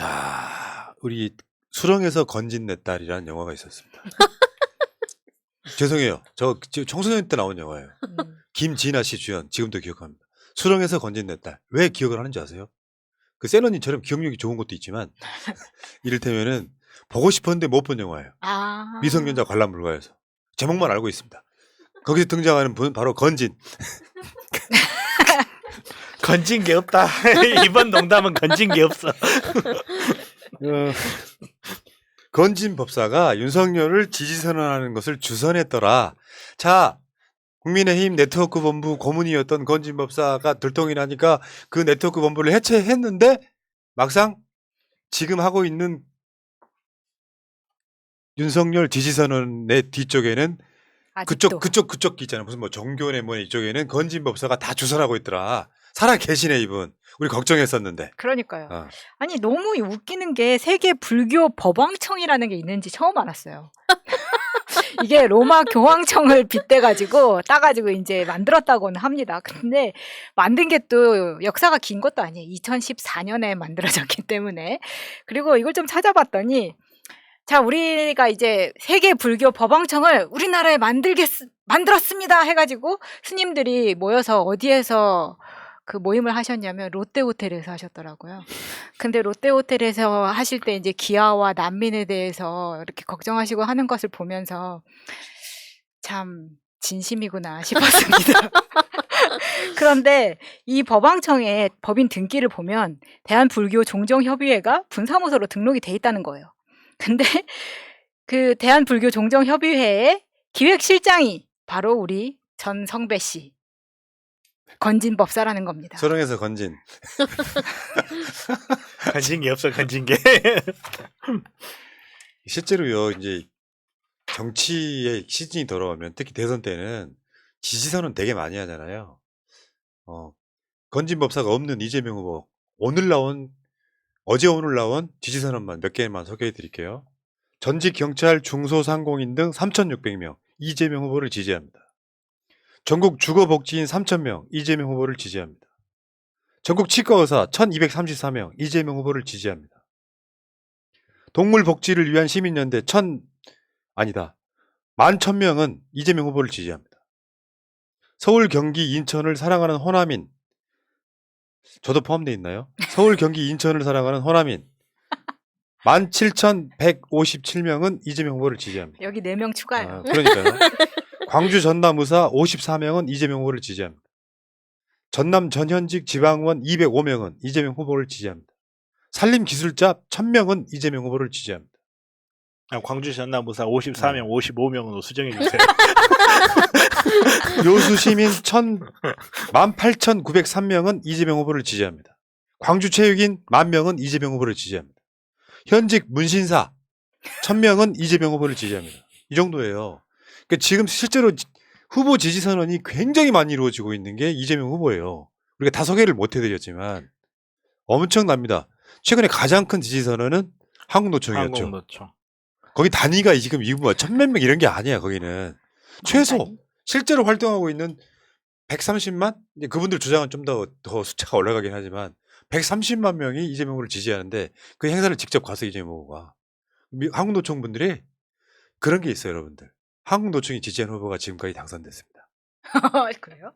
자, 우리 수렁에서 건진 내 딸이라는 영화가 있었습니다. 죄송해요. 저 청소년 때 나온 영화예요. 김진아 씨 주연, 지금도 기억합니다. 수렁에서 건진 내 딸. 왜 기억을 하는지 아세요? 그 세너님처럼 기억력이 좋은 것도 있지만 이를테면은 보고 싶었는데 못 본 영화예요. 아. 미성년자 관람 불가여서. 제목만 알고 있습니다. 거기서 등장하는 분 바로 건진. 건진 게 없다. 이번 농담은 건진 게 없어. 건진 법사가 윤석열을 지지선언하는 것을 주선했더라. 자, 국민의힘 네트워크 본부 고문이었던 건진 법사가 들통이 나니까 그 네트워크 본부를 해체했는데 막상 지금 하고 있는 윤석열 지지선언의 뒤쪽에는 아직도. 그쪽 있잖아요. 무슨 뭐 종교네 뭐 이쪽에는 건진 법사가 다 주선하고 있더라. 살아 계시네 이분. 우리 걱정했었는데. 그러니까요. 아니 너무 웃기는 게 세계 불교 법왕청이라는 게 있는지 처음 알았어요. 이게 로마 교황청을 빗대가지고 따가지고 이제 만들었다고는 합니다. 근데 만든 게 또 역사가 긴 것도 아니에요. 2014년에 만들어졌기 때문에. 그리고 이걸 좀 찾아봤더니 자, 우리가 이제 세계 불교 법왕청을 우리나라에 만들었습니다 해가지고 스님들이 모여서 어디에서 그 모임을 하셨냐면 롯데호텔에서 하셨더라고요. 근데 롯데호텔에서 하실 때 이제 기아와 난민에 대해서 이렇게 걱정하시고 하는 것을 보면서 참 진심이구나 싶었습니다. 그런데 이 법왕청의 법인 등기를 보면 대한불교종정협의회가 분사무소로 등록이 돼 있다는 거예요. 근데 그 대한불교종정협의회의 기획실장이 바로 우리 전성배 씨. 건진 법사라는 겁니다. 수렁에서 건진. 건진 게 없어, 건진 게. 실제로요, 이제 정치의 시즌이 돌아오면 특히 대선 때는 지지선은 되게 많이 하잖아요. 건진 법사가 없는 이재명 후보. 어제 오늘 나온 지지선언만 몇 개만 소개해 드릴게요. 전직 경찰 중소상공인 등 3,600명 이재명 후보를 지지합니다. 전국 주거복지인 3,000명 이재명 후보를 지지합니다. 전국 치과의사 1,234명 이재명 후보를 지지합니다. 동물복지를 위한 시민연대 11,000명은 이재명 후보를 지지합니다. 서울, 경기, 인천을 사랑하는 호남인, 저도 포함되어 있나요? 서울, 경기, 인천을 사랑하는 호남인 17,157명은 이재명 후보를 지지합니다. 여기 4명 추가요. 그러니까요. 광주 전남의사 54명은 이재명 후보를 지지합니다. 전남 전현직 지방의원 205명은 이재명 후보를 지지합니다. 산림기술자 1,000명은 이재명 후보를 지지합니다. 광주 전남부사 54명, 55명으로 수정해 주세요. 요수시민 18,903명은 이재명 후보를 지지합니다. 광주체육인 10,000명은 이재명 후보를 지지합니다. 현직 문신사 1,000명은 이재명 후보를 지지합니다. 이 정도예요. 그러니까 지금 실제로 후보 지지 선언이 굉장히 많이 이루어지고 있는 게 이재명 후보예요. 우리가 다 소개를 못 해드렸지만 엄청납니다. 최근에 가장 큰 지지 선언은 한국노총이었죠. 한국노총. 거기 단위가 지금 이거 1,000몇 명 이런 게 아니야. 거기는 최소 실제로 활동하고 있는 130만? 그분들 주장은 좀 더 숫자가 올라가긴 하지만 130만 명이 이재명 후보를 지지하는데 그 행사를 직접 가서 이재명 후보가 한국노총 분들이 그런 게 있어요, 여러분들. 한국노총이 지지한 후보가 지금까지 당선됐습니다. 그래요?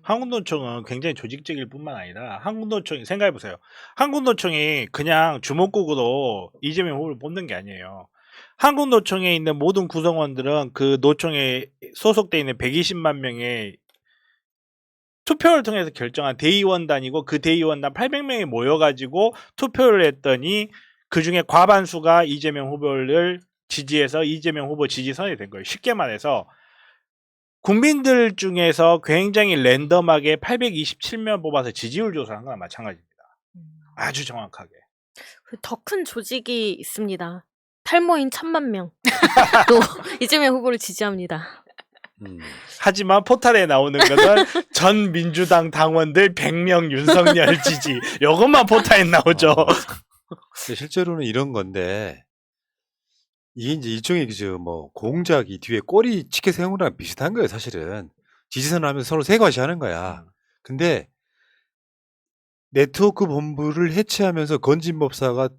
한국노총은 굉장히 조직적일 뿐만 아니라 한국노총이 생각해보세요. 한국노총이 그냥 주먹국으로 이재명 후보를 뽑는 게 아니에요. 한국노총에 있는 모든 구성원들은 그 노총에 소속돼 있는 120만 명의 투표를 통해서 결정한 대의원단이고 그 대의원단 800명이 모여가지고 투표를 했더니 그중에 과반수가 이재명 후보를 지지해서 이재명 후보 지지선이 된 거예요. 쉽게 말해서 국민들 중에서 굉장히 랜덤하게 827명 뽑아서 지지율 조사를 한 거랑 마찬가지입니다. 아주 정확하게. 더 큰 조직이 있습니다. 탈모인 1,000만 명. 또 이재명 후보를 지지합니다. 하지만 포탈에 나오는 것은 전 민주당 당원들 100명 윤석열 지지. 이것만 포탈에 나오죠. 실제로는 이런 건데 이게 이제 일종의 뭐 공작이 뒤에 꼬리 치켜 세우는 거랑 비슷한 거예요, 사실은. 지지선을 하면서 서로 세과시 하는 거야. 근데 네트워크 본부를 해체하면서 건진법사가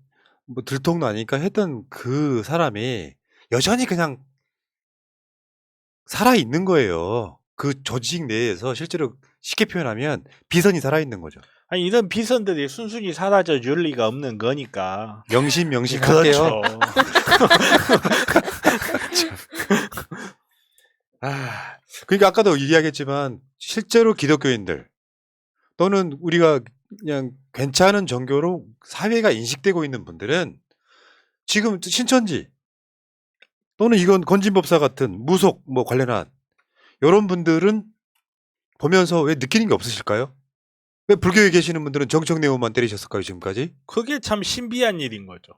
뭐 들통나니까 했던 그 사람이 여전히 그냥 살아있는 거예요. 그 조직 내에서 실제로 쉽게 표현하면 비선이 살아있는 거죠. 아니 이런 비선들이 순순히 사라져 줄 리가 없는 거니까. 명심할게요. 그렇죠. 그러니까 아까도 이야기했지만 실제로 기독교인들 또는 우리가 그냥 괜찮은 종교로 사회가 인식되고 있는 분들은 지금 신천지 또는 이건 건진법사 같은 무속 뭐 관련한 이런 분들은 보면서 왜 느끼는 게 없으실까요? 왜 불교에 계시는 분들은 정청래원만 때리셨을까요 지금까지? 그게 참 신비한 일인 거죠.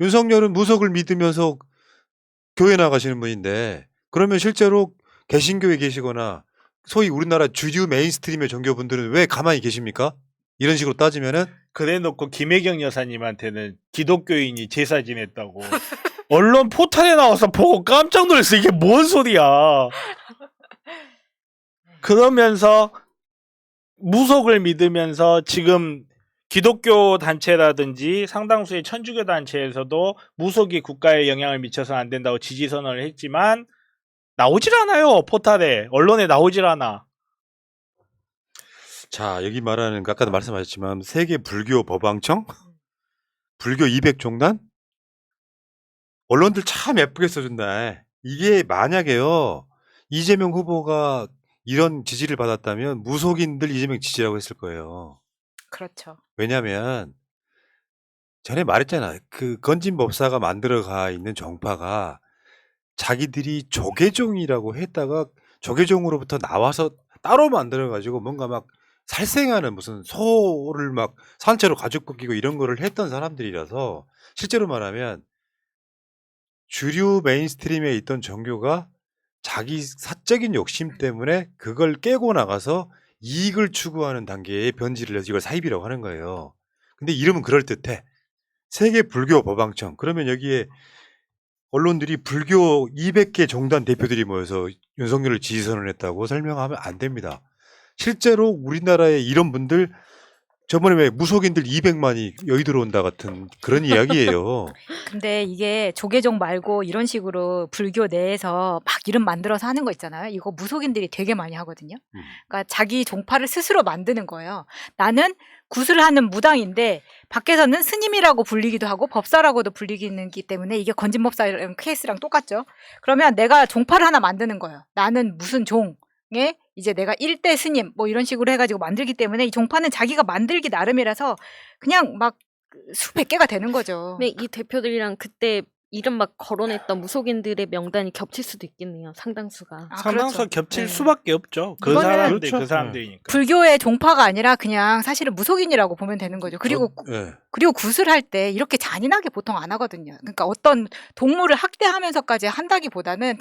윤석열은 무속을 믿으면서 교회 나가시는 분인데 그러면 실제로 개신교에 계시거나 소위 우리나라 주류 메인스트림의 종교분들은 왜 가만히 계십니까? 이런 식으로 따지면은 그래놓고 김혜경 여사님한테는 기독교인이 제사 지냈다고 언론 포탈에 나와서 보고 깜짝 놀랐어. 이게 뭔 소리야. 그러면서 무속을 믿으면서 지금 기독교 단체라든지 상당수의 천주교 단체에서도 무속이 국가에 영향을 미쳐서 안 된다고 지지 선언을 했지만 나오질 않아요. 포탈에. 언론에 나오질 않아. 자 여기 말하는 거 아까도 말씀하셨지만 세계 불교 법왕청, 불교 200종단 언론들 참 예쁘게 써준다. 이게 만약에요 이재명 후보가 이런 지지를 받았다면 무속인들 이재명 지지라고 했을 거예요. 그렇죠. 왜냐하면 전에 말했잖아. 그 건진법사가 만들어가 있는 정파가 자기들이 조계종이라고 했다가 조계종으로부터 나와서 따로 만들어가지고 뭔가 막 살생하는 무슨 소를 막 산채로 가죽 벗기고 이런 거를 했던 사람들이라서 실제로 말하면 주류 메인스트림에 있던 종교가 자기 사적인 욕심 때문에 그걸 깨고 나가서 이익을 추구하는 단계에 변질을 해서 이걸 사입이라고 하는 거예요. 근데 이름은 그럴듯해. 세계 불교 법왕청. 그러면 여기에 언론들이 불교 200개 종단 대표들이 모여서 윤석열을 지지선언했다고 설명하면 안 됩니다. 실제로 우리나라에 이런 분들 저번에 왜 무속인들 200만이 여기 들어온다 같은 그런 이야기예요. 근데 이게 조계종 말고 이런 식으로 불교 내에서 막 이름 만들어서 하는 거 있잖아요. 이거 무속인들이 되게 많이 하거든요. 그러니까 자기 종파를 스스로 만드는 거예요. 나는 구슬하는 무당인데 밖에서는 스님이라고 불리기도 하고 법사라고도 불리기 때문에 이게 건진법사 케이스랑 똑같죠. 그러면 내가 종파를 하나 만드는 거예요. 나는 무슨 종에 이제 내가 1대 스님 뭐 이런 식으로 해가지고 만들기 때문에 이 종파는 자기가 만들기 나름이라서 그냥 막 수백 개가 되는 거죠. 근데 이 대표들이랑 그때 이름 막 거론했던 무속인들의 명단이 겹칠 수도 있겠네요. 상당수가. 상당수가 그렇죠. 겹칠 네. 수밖에 없죠. 그 이거는 사람들 그렇죠. 그 사람들이니까. 불교의 종파가 아니라 그냥 사실은 무속인이라고 보면 되는 거죠. 그리고 예. 그리고 구슬할 때 이렇게 잔인하게 보통 안 하거든요. 그러니까 어떤 동물을 학대하면서까지 한다기보다는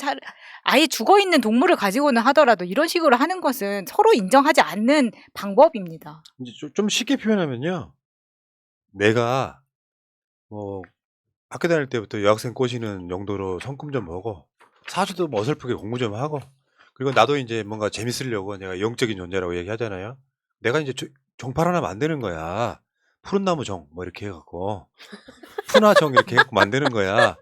아예 죽어 있는 동물을 가지고는 하더라도 이런 식으로 하는 것은 서로 인정하지 않는 방법입니다. 이제 좀 쉽게 표현하면요. 내가 뭐 학교 다닐 때부터 여학생 꼬시는 용도로 성금 좀 보고 사주도 뭐 어설프게 공부 좀 하고 그리고 나도 이제 뭔가 재밌으려고 내가 영적인 존재라고 얘기하잖아요. 내가 이제 종팔 하나 만드는 거야. 푸른 나무 종 뭐 이렇게 해갖고 푸나종 이렇게 해갖고 만드는 거야.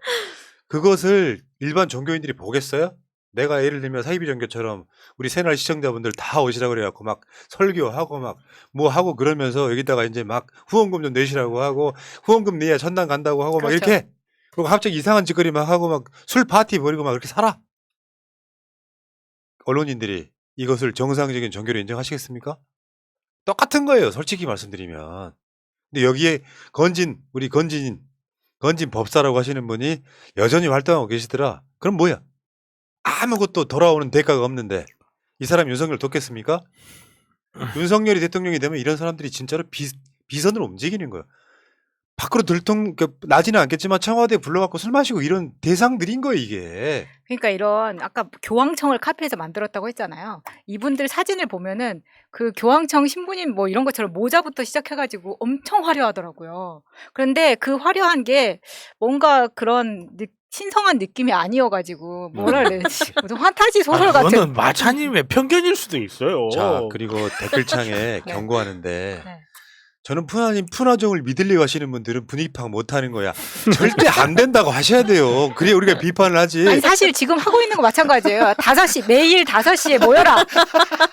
그것을 일반 종교인들이 보겠어요? 내가 예를 들면 사이비 종교처럼 우리 새날 시청자분들 다 오시라고 그래갖고 막 설교하고 막 뭐 하고 그러면서 여기다가 이제 막 후원금 좀 내시라고 하고 후원금 내야 천당 간다고 하고 막 그렇죠. 이렇게 그리고 갑자기 이상한 짓거리 막 하고 막 술 파티 벌이고 막 그렇게 살아. 언론인들이 이것을 정상적인 종교로 인정하시겠습니까? 똑같은 거예요. 솔직히 말씀드리면. 근데 여기에 우리 건진 법사라고 하시는 분이 여전히 활동하고 계시더라. 그럼 뭐야? 아무것도 돌아오는 대가가 없는데 이 사람 윤석열 돕겠습니까? 윤석열이 대통령이 되면 이런 사람들이 진짜로 비선으로 움직이는 거예요. 밖으로 나지는 않겠지만 청와대에 불러갖고 술 마시고 이런 대상들인 거예요 이게. 그러니까 이런 아까 교황청을 카피해서 만들었다고 했잖아요. 이분들 사진을 보면은 그 교황청 신부님 뭐 이런 것처럼 모자부터 시작해가지고 엄청 화려하더라고요. 그런데 그 화려한 게 뭔가 그런 신성한 느낌이 아니어가지고 뭐라 그래 무슨 판타지 소설 같은. 그거는 마차님의 편견일 수도 있어요. 자 그리고 댓글창에 경고하는데 네. 저는 푸나종을 믿으려고 하시는 분들은 분위기 파악 못하는 거야. 절대 안 된다고 하셔야 돼요. 그래 우리가 비판을 하지. 아니 사실 지금 하고 있는 거 마찬가지예요. 5시 매일 5시에 모여라.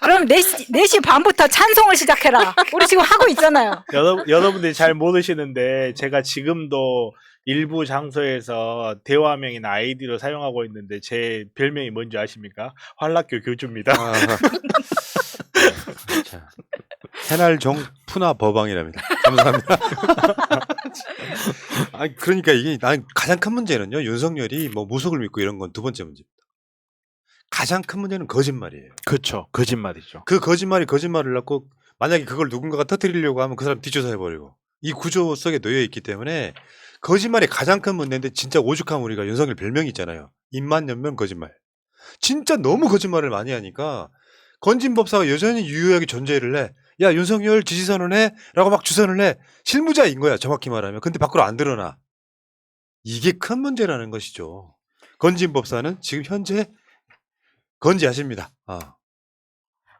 그럼 4시 반부터 찬송을 시작해라. 우리 지금 하고 있잖아요. 여러분들이 잘 모르시는데 제가 지금도 일부 장소에서 대화명인 아이디로 사용하고 있는데 제 별명이 뭔지 아십니까? 환락교 교주입니다. 아, 자, 새날종 푸나 버방이랍니다. 감사합니다. 아니, 그러니까 이게 난 가장 큰 문제는요. 윤석열이 뭐 무속을 믿고 이런 건 두 번째 문제입니다. 가장 큰 문제는 거짓말이에요. 그렇죠. 거짓말이죠. 그 거짓말이 거짓말을 낳고 만약에 그걸 누군가가 터뜨리려고 하면 그 사람 뒷조사 해버리고 이 구조 속에 놓여 있기 때문에 거짓말이 가장 큰 문제인데 진짜 오죽하면 우리가 윤석열 별명이 있잖아요. 입만 열면 거짓말. 진짜 너무 거짓말을 많이 하니까 건진법사가 여전히 유효하게 존재를 해. 야 윤석열 지지선언해 라고 막 주선을 해. 실무자인 거야 정확히 말하면. 근데 밖으로 안 드러나. 이게 큰 문제라는 것이죠. 건진법사는 지금 현재 건지하십니다.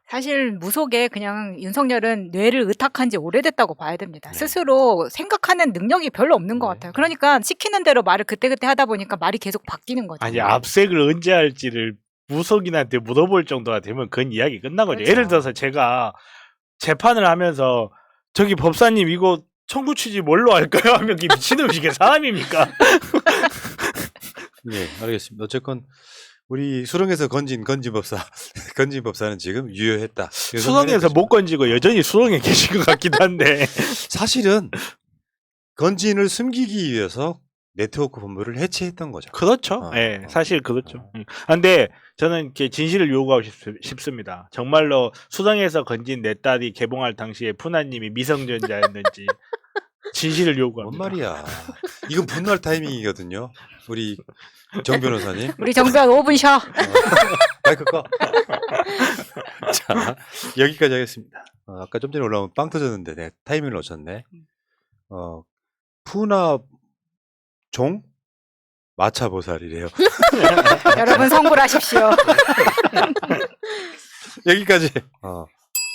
사실 무속에 그냥 윤석열은 뇌를 의탁한 지 오래됐다고 봐야 됩니다. 네. 스스로 생각하는 능력이 별로 없는 것 네. 같아요. 그러니까 시키는 대로 말을 그때그때 하다 보니까 말이 계속 바뀌는 거죠. 아니 압색을 언제 할지를 무속인한테 물어볼 정도가 되면 그건 이야기 끝난 거죠. 그렇죠. 예를 들어서 제가 재판을 하면서 저기 법사님 이거 청구 취지 뭘로 할까요? 하면 이 미친놈이 이게 사람입니까? 네, 알겠습니다. 어쨌건 우리 수렁에서 건진법사 건진법사는 지금 유효했다. 수렁에서 못 건지고 여전히 수렁에 계신 것 같기도 한데 사실은 건진을 숨기기 위해서 네트워크 본부를 해체했던 거죠. 그렇죠. 예, 사실 그렇죠. 근데 저는 이렇게 진실을 요구하고 싶습니다. 정말로 수렁에서 건진 내 딸이 개봉할 당시에 푸나님이 미성년자였는지 진실을 뭔 요구합니다. 말이야. 이건 분노할 타이밍이거든요. 우리 정 변호사님. 우리 정변 5분 쉬어. 마이크 꺼. 자, 여기까지 하겠습니다. 아까 좀 전에 올라온 빵 터졌는데 내 타이밍을 놓쳤네. 푸나 종 마차보살이래요. 여러분 성불하십시오. 여기까지.